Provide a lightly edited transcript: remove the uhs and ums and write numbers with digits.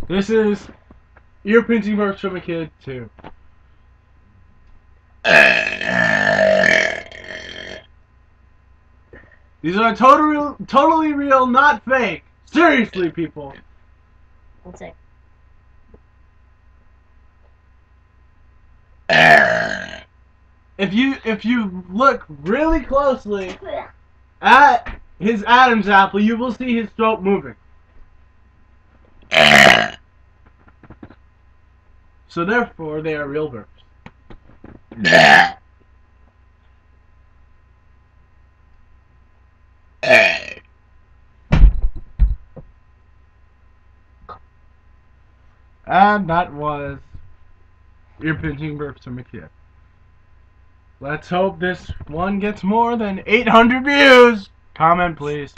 This is ear-pinching burps from a kid, too. These are totally real, not fake. Seriously, people. One sec. If you look really closely at his Adam's apple, you will see his throat moving. So therefore, they are real burps. And that was ear-pinching burps from a kid. Let's hope this one gets more than 800 views. Comment, please.